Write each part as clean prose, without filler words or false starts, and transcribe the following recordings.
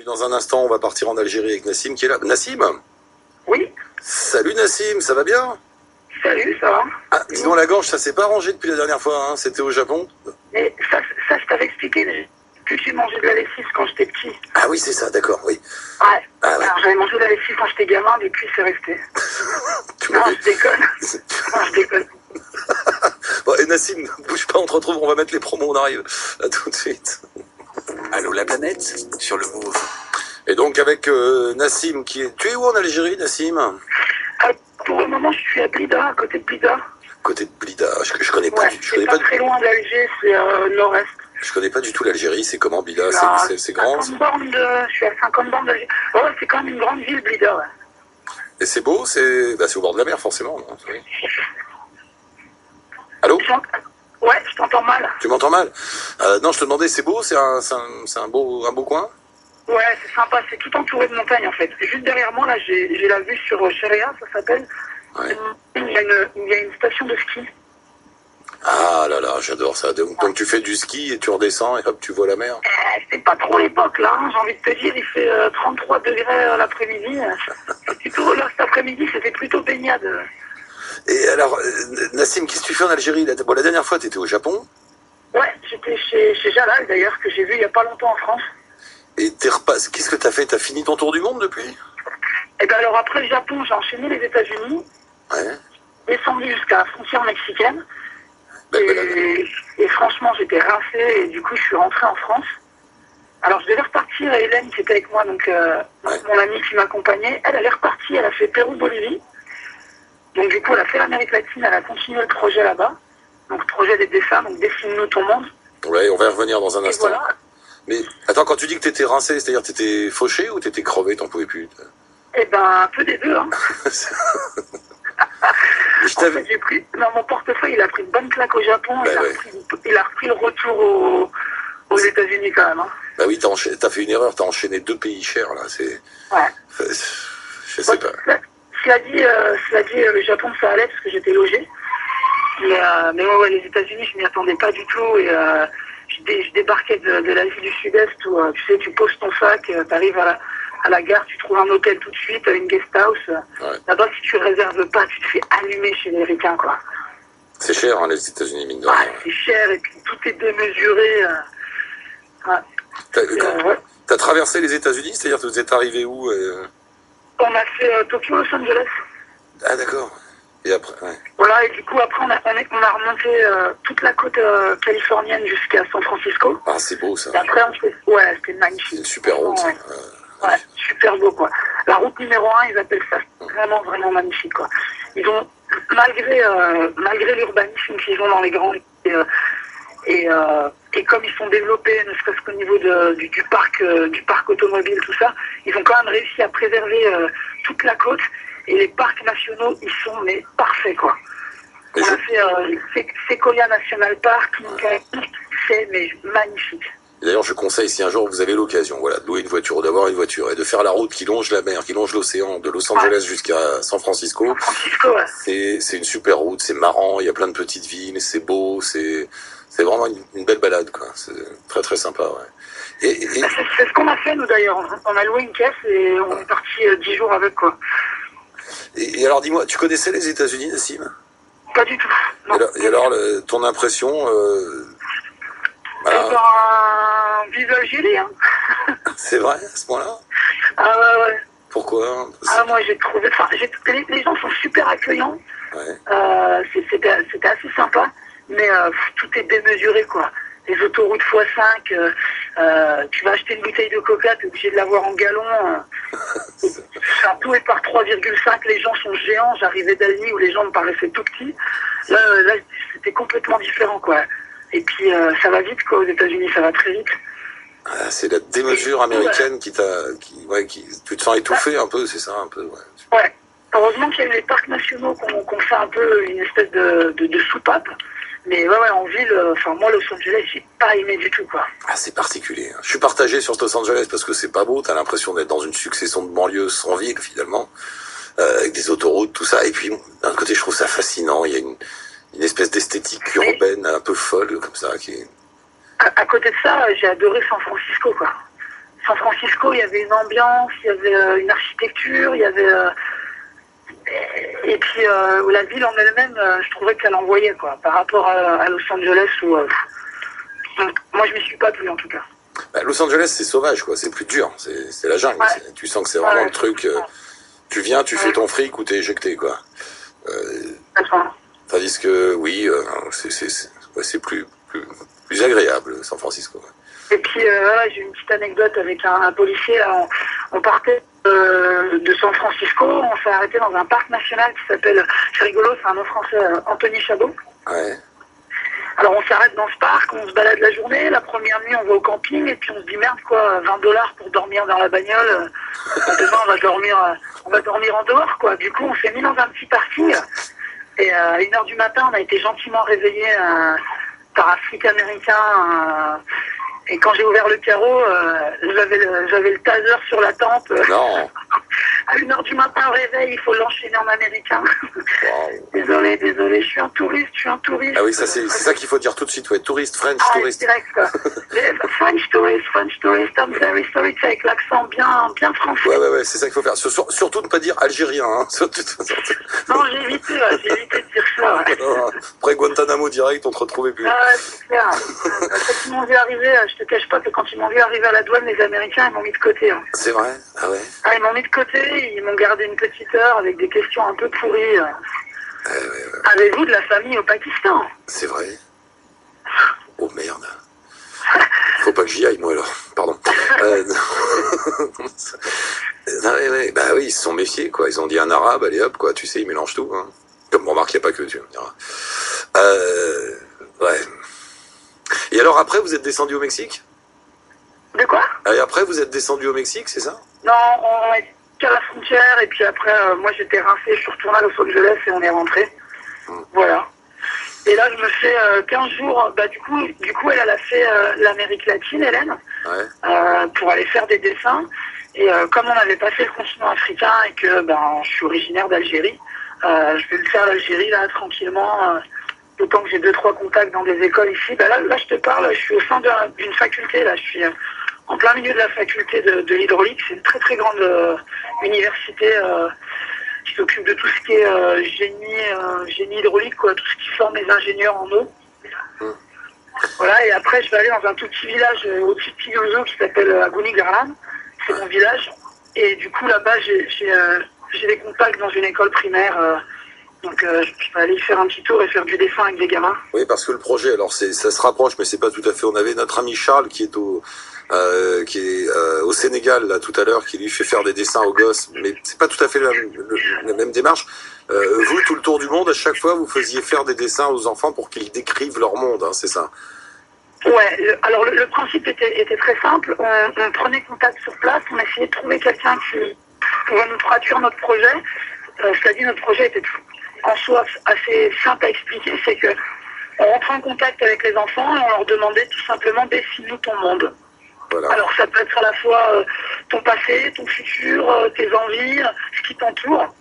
Puis dans un instant, on va partir en Algérie avec Nassim qui est là. Nassim? Oui, Salut Nassim, ça va bien? salut, ça va? Ah, dis donc la gorge, ça s'est pas arrangé depuis la dernière fois, hein? C'était au Japon? Mais ça je t'avais expliqué, que j'ai mangé de la lessive quand j'étais petit. Ah oui, c'est ça, d'accord, oui. Ouais. Ah ouais. Alors j'avais mangé de la lessive quand j'étais gamin, depuis c'est resté. Tu Non, m'avais... je déconne. Non, je déconne. Bon, et Nassim, bouge pas, on te retrouve, on va mettre les promos, on arrive. À tout de suite. Allô la planète sur le Move. Et donc avec Nassim qui est... Tu es où en Algérie, Nassim? Ah, pour le moment, je suis à Blida, à côté de Blida. Côté de Blida, je connais pas Ouais, du tout. c'est pas très loin d'Alger, c'est nord-est. Je connais pas du tout l'Algérie, c'est comment Blida? C'est grand? 50 bornes je suis à 50 bornes d'Alger. Ouais, c'est quand même une grande ville, Blida, ouais. Et c'est beau, c'est au bord de la mer forcément, non? Oui. Allô? Ouais, je t'entends mal. Tu m'entends mal? Non, je te demandais, c'est beau, c'est un beau coin? Ouais, c'est sympa, c'est tout entouré de montagnes en fait. Juste derrière moi, là, j'ai la vue sur Cheria, ça s'appelle. Ouais. Il y a une station de ski. Ah là là, j'adore ça. Donc tu fais du ski et tu redescends et hop, tu vois la mer. C'est pas trop l'époque là, hein, j'ai envie de te dire, il fait 33 degrés l'après-midi. Plutôt là, cet après-midi, c'était plutôt baignade. Et alors, Nassim, qu'est-ce que tu fais en Algérie là? Bon, la dernière fois, tu étais au Japon. Ouais, j'étais chez Jalal d'ailleurs, que j'ai vu il y a pas longtemps en France. Et t'es repassé. Qu'est-ce que t'as fait? T'as fini ton tour du monde depuis? Et ben alors après le Japon, j'ai enchaîné les États-Unis, Ouais. descendu jusqu'à la frontière mexicaine. Belle balade. Et franchement, j'étais rincé et du coup, je suis rentré en France. Alors, je devais repartir et Hélène, qui était avec moi, donc mon amie qui m'accompagnait, elle est repartie, elle a fait Pérou-Bolivie. Donc, du coup, elle a fait l'Amérique latine, elle a continué le projet là-bas. Donc, le projet des dessins, donc Dessine-nous ton monde. Ouais, on va y revenir dans un Et instant. voilà. Mais attends, quand tu dis que t'étais rincé, c'est-à-dire t'étais fauché ou t'étais crevé, t'en pouvais plus? Et ben, un peu des deux, hein. Je t'avais... En fait, j'ai pris... Non, mon portefeuille, il a pris une bonne claque au Japon. Bah, il a repris le retour aux États-Unis quand même, hein. Bah oui, t'as fait une erreur, t'as enchaîné 2 pays chers, là, c'est... Ouais. Je sais pas. Cela dit, le Japon, ça allait parce que j'étais logé. Mais ouais, les États-Unis, je m'y attendais pas du tout. Et je débarquais de l'Asie du Sud-Est où, tu sais, tu poses ton sac, tu arrives à la gare, tu trouves un hôtel tout de suite, une guest house. Ouais. Là-bas, si tu réserves pas, tu te fais allumer chez les ricains, quoi. C'est cher, hein, les États-Unis, mine de rien. Ouais, c'est cher et puis tout est démesuré. Ouais. T'as traversé les États-Unis, c'est-à-dire que vous êtes arrivé où On a fait Tokyo, Los Angeles. Ah d'accord. Et après, ouais. Voilà, et du coup, après, on a remonté toute la côte californienne jusqu'à San Francisco. Ah, c'est beau ça. Et après, ouais, c'était magnifique. C'est une super route. Ça. Ouais, super beau, quoi. La route numéro 1, ils appellent ça vraiment, vraiment magnifique, quoi. Ils ont, malgré l'urbanisme qu'ils ont dans les grandes et comme ils sont développés, ne serait-ce qu'au niveau du parc automobile, tout ça, ils ont quand même réussi à préserver toute la côte. Et les parcs nationaux, ils sont mais parfaits, quoi. On a fait Sequoia National Park, c'est mais magnifique. D'ailleurs, je conseille, si un jour vous avez l'occasion, voilà, de louer une voiture ou d'avoir une voiture et de faire la route qui longe la mer, qui longe l'océan, de Los Angeles jusqu'à San Francisco. San Francisco, ouais. C'est une super route, c'est marrant, il y a plein de petites villes, c'est beau, c'est vraiment une belle balade, quoi. C'est très très sympa, ouais. C'est ce qu'on a fait, nous, d'ailleurs. On a loué une caisse et on est parti 10 jours avec, quoi. Et alors, dis-moi, tu connaissais les États-Unis, Nassim? Pas du tout. Non. Et alors ton impression voilà. Eh ben, vive l'Algérie, hein. C'est vrai, à ce point-là? Ah ouais. Pourquoi? Ah, moi, j'ai trouvé... Enfin, les gens sont super accueillants. Ouais. C'était assez sympa, mais tout est démesuré, quoi. Les autoroutes x5, tu vas acheter une bouteille de coca, tu es obligé de l'avoir en gallon. Tout est par 3,5, les gens sont géants. J'arrivais d'Algérie où les gens me paraissaient tout petits. Là c'était complètement différent, quoi. Et puis, ça va vite, quoi, aux États-Unis, ça va très vite. Ah, c'est la démesure américaine qui tu te sens étouffé un peu, c'est ça, un peu, ouais. Ouais. Heureusement qu'il y a eu les parcs nationaux qu'on fait un peu une espèce de soupape. Mais ouais, en ville, enfin moi, Los Angeles, j'ai pas aimé du tout, quoi. Ah, c'est particulier. Je suis partagé sur Los Angeles parce que c'est pas beau, t'as l'impression d'être dans une succession de banlieues sans ville, finalement, avec des autoroutes, tout ça. Et puis, d'un côté, je trouve ça fascinant, il y a une espèce d'esthétique urbaine un peu folle, comme ça, qui est... À côté de ça, j'ai adoré San Francisco, quoi. San Francisco, il y avait une ambiance, il y avait une architecture, il y avait... et puis la ville en elle-même, je trouvais qu'elle envoyait, quoi, par rapport à Los Angeles où... donc, moi, je m'y suis pas plu, en tout cas. Bah, Los Angeles, c'est sauvage, quoi. C'est plus dur. C'est la jungle. Ouais. Tu sens que c'est vraiment Ouais, le truc. Tu viens, tu fais ton fric ou t'es éjecté, quoi. d'accord. Tandis que, oui, c'est plus agréable, San Francisco. Et puis, voilà, j'ai une petite anecdote avec un policier. Là, on partait de San Francisco, on s'est arrêté dans un parc national qui s'appelle, c'est rigolo, c'est un nom français, Anthony Chabot. Ouais. Alors on s'arrête dans ce parc, on se balade la journée, la première nuit on va au camping et puis on se dit merde quoi, $20 pour dormir dans la bagnole, demain on va dormir en dehors quoi. Du coup on s'est mis dans un petit parking et à 1h du matin on a été gentiment réveillé par un flic américain et quand j'ai ouvert le carreau, j'avais le taser sur la tempe. Non. À 1h du matin au réveil, il faut l'enchaîner en américain. Wow. Désolé, je suis un touriste. Ah oui, ça c'est ça qu'il faut dire tout de suite, ouais. Touriste, French touriste. Direct, quoi. French tourist, I'm very sorry, avec l'accent bien français. Ouais, c'est ça qu'il faut faire. Surtout ne pas dire algérien, hein. Non, j'ai évité de dire ça. Ouais. Après Guantanamo direct, on te retrouvait plus. Ah ouais, c'est clair. Quand ils m'ont vu arriver, je te cache pas que quand ils m'ont vu arriver à la douane, les Américains, ils m'ont mis de côté. Hein. C'est vrai? Ah ouais? Ah, ils m'ont mis de côté, ils m'ont gardé une petite heure avec des questions un peu pourries. Ouais. Avez-vous de la famille au Pakistan? C'est vrai? Oh merde. Faut pas que j'y aille, moi, alors. Pardon. Non, ouais. Bah oui, ils se sont méfiés, quoi. Ils ont dit un arabe, allez hop, quoi. Tu sais, ils mélangent tout. Hein. Comme remarque, il n'y a pas que, tu me diras. Ouais. Et alors, après, vous êtes descendu au Mexique? De quoi? Et après, vous êtes descendu au Mexique, c'est ça? Non, on est à la frontière et puis après, moi j'étais rincé, je suis retourné à Los Angeles et on est rentré. Voilà. Et là, je me fais 15 jours. Bah, du coup, elle a fait l'Amérique latine, Hélène, pour aller faire des dessins. Et comme on avait passé le continent africain et que je suis originaire d'Algérie, je vais le faire l'Algérie là tranquillement. D'autant que j'ai 2-3 contacts dans des écoles ici. Bah, là, je te parle, je suis au sein d'une faculté. Là, je suis en plein milieu de la faculté de l'hydraulique. C'est une très très grande université qui s'occupe de tout ce qui est génie hydraulique, quoi, tout ce qui forme les ingénieurs en eau. Voilà, et après je vais aller dans un tout petit village au-dessus de Tiyozo qui s'appelle Aguni Garland. C'est mon village. Et du coup là-bas j'ai des contacts dans une école primaire. Donc je vais aller y faire un petit tour et faire du dessin avec des gamins. Oui, parce que le projet, alors ça se rapproche, mais c'est pas tout à fait. On avait notre ami Charles qui est au Sénégal là tout à l'heure, qui lui fait faire des dessins aux gosses, mais c'est pas tout à fait la même démarche. Vous, tout le tour du monde, à chaque fois, vous faisiez faire des dessins aux enfants pour qu'ils décrivent leur monde, hein, c'est ça? Ouais, alors le principe était très simple. On prenait contact sur place, on essayait de trouver quelqu'un qui pouvait nous traduire notre projet. Cela dit, notre projet était en soi assez simple à expliquer, c'est que on rentrait en contact avec les enfants et on leur demandait tout simplement dessine-nous ton monde. Voilà. Alors ça peut être à la fois ton passé, ton futur, tes envies, ce qui t'entoure.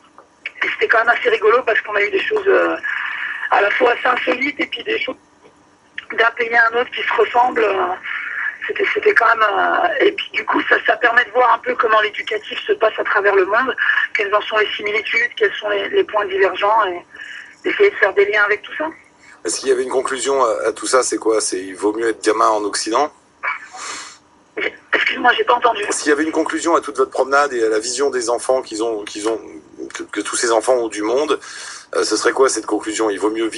Et c'était quand même assez rigolo parce qu'on a eu des choses à la fois assez insolites et puis des choses d'un pays à un autre qui se ressemblent. C'était quand même... et puis du coup, ça permet de voir un peu comment l'éducatif se passe à travers le monde, quelles en sont les similitudes, quels sont les points divergents, et d'essayer de faire des liens avec tout ça. Est-ce qu'il y avait une conclusion à tout ça? C'est quoi? C'est il vaut mieux être gamin en Occident? Excuse-moi, j'ai pas entendu. S'il y avait une conclusion à toute votre promenade et à la vision des enfants que tous ces enfants ont du monde, ce serait quoi cette conclusion? Il vaut mieux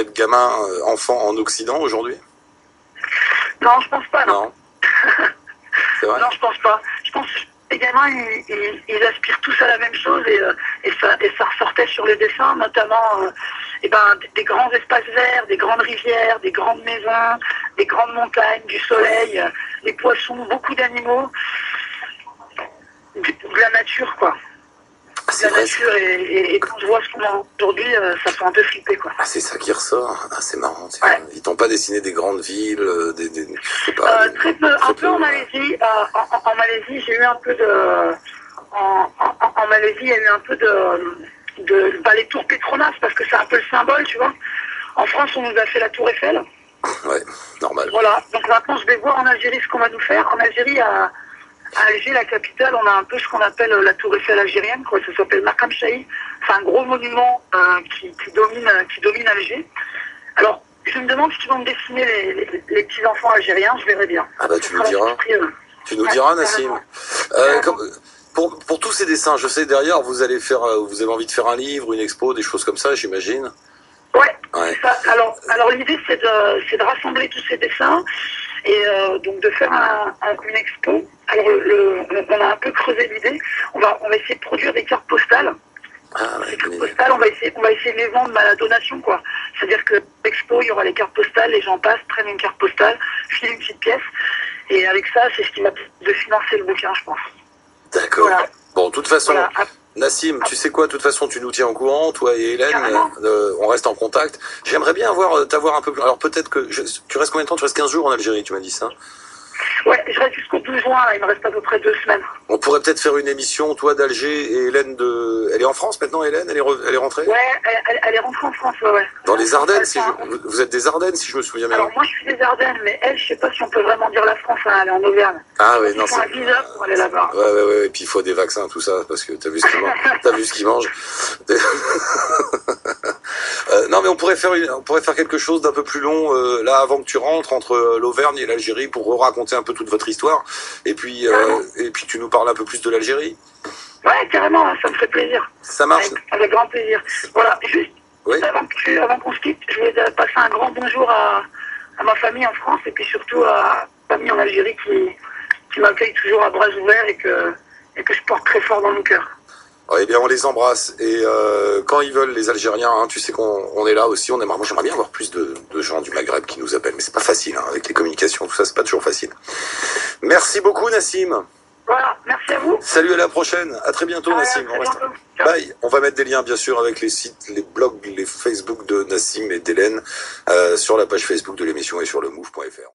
être gamin, enfant en Occident aujourd'hui? Non, je pense pas, non. C'est vrai? Non, je pense pas. Je pense que les gamins, ils aspirent tous à la même chose et ça ressortait sur les dessins, notamment des grands espaces verts, des grandes rivières, des grandes maisons, des grandes montagnes, du soleil, des poissons, beaucoup d'animaux, de la nature, quoi. C'est la vrai, nature et quand je vois ce qu'on a aujourd'hui, ça fait un peu flipper, quoi. Ah, c'est ça qui ressort. Ah, c'est marrant. Ouais. Ils t'ont pas dessiné des grandes villes, je sais pas. Très peu, un peu en Malaisie. En Malaisie, j'ai eu un peu de. En Malaisie, il y a eu un peu de les tours Petronas parce que c'est un peu le symbole, tu vois. En France, on nous a fait la Tour Eiffel. Ouais, normal. Voilà. Donc maintenant, je vais voir en Algérie ce qu'on va nous faire. En Algérie, À Alger, la capitale, on a un peu ce qu'on appelle la tour Eiffel algérienne, quoi. Ça s'appelle Makam Chahi. C'est un gros monument qui domine Alger. Alors, je me demande si vont me dessiner les petits enfants algériens, je verrai bien. Ah bah tu nous diras. Tu nous diras, Nassim. Pour tous ces dessins, je sais derrière vous allez vous avez envie de faire un livre, une expo, des choses comme ça, j'imagine. Ouais. Ça. Alors l'idée c'est de rassembler tous ces dessins et donc de faire une expo. Alors on a un peu creusé l'idée. On va essayer de produire des cartes postales. Les cartes postales, on va essayer de les vendre à la donation, quoi. C'est-à-dire que l'expo, il y aura les cartes postales, les gens passent, prennent une carte postale, filent une petite pièce, et avec ça, c'est ce qui m'a permis de financer le bouquin, je pense. D'accord. Voilà. Bon, de toute façon, voilà. Nassim, tu sais quoi, de toute façon, tu nous tiens au courant, toi et Hélène, on reste en contact. J'aimerais bien t'avoir un peu plus. Alors peut-être que tu restes combien de temps? Tu restes 15 jours en Algérie, tu m'as dit ça? Ouais, je reste jusqu'au 12 juin, là, il me reste à peu près 2 semaines. On pourrait peut-être faire une émission, toi d'Alger et Hélène de... Elle est en France maintenant, Hélène? Elle est rentrée? Ouais, elle est rentrée en France, ouais. Dans les Ardennes, vous êtes des Ardennes, si je me souviens bien. Alors moi, je suis des Ardennes, mais elle, je sais pas si on peut vraiment dire la France, hein, elle est en Auvergne. Ah oui, non, c'est... Il faut un visa pour aller là-bas. Ouais, et puis il faut des vaccins, tout ça, parce que t'as vu ce qu'ils mangent. Non, mais on pourrait faire quelque chose d'un peu plus long, là, avant que tu rentres, entre l'Auvergne et l'Algérie, pour raconter un peu toute votre histoire. Et puis tu nous parles un peu plus de l'Algérie. Ouais, carrément, ça me fait plaisir. Ça marche. Avec grand plaisir. Voilà, juste avant qu'on se quitte, je voulais passer un grand bonjour à ma famille en France et puis surtout à ma famille en Algérie qui m'accueille toujours à bras ouverts et que je porte très fort dans mon cœur. Eh bien, on les embrasse et quand ils veulent, les Algériens, hein, tu sais qu'on est là aussi. Moi, j'aimerais bien avoir plus de gens du Maghreb qui nous appellent, mais c'est pas facile hein, avec les communications, tout ça, c'est pas toujours facile. Merci beaucoup, Nassim. Voilà, merci à vous. Salut, à la prochaine. À très bientôt, Nassim. Bye. On va mettre des liens, bien sûr, avec les sites, les blogs, les Facebook de Nassim et d'Hélène sur la page Facebook de l'émission et sur le move.fr.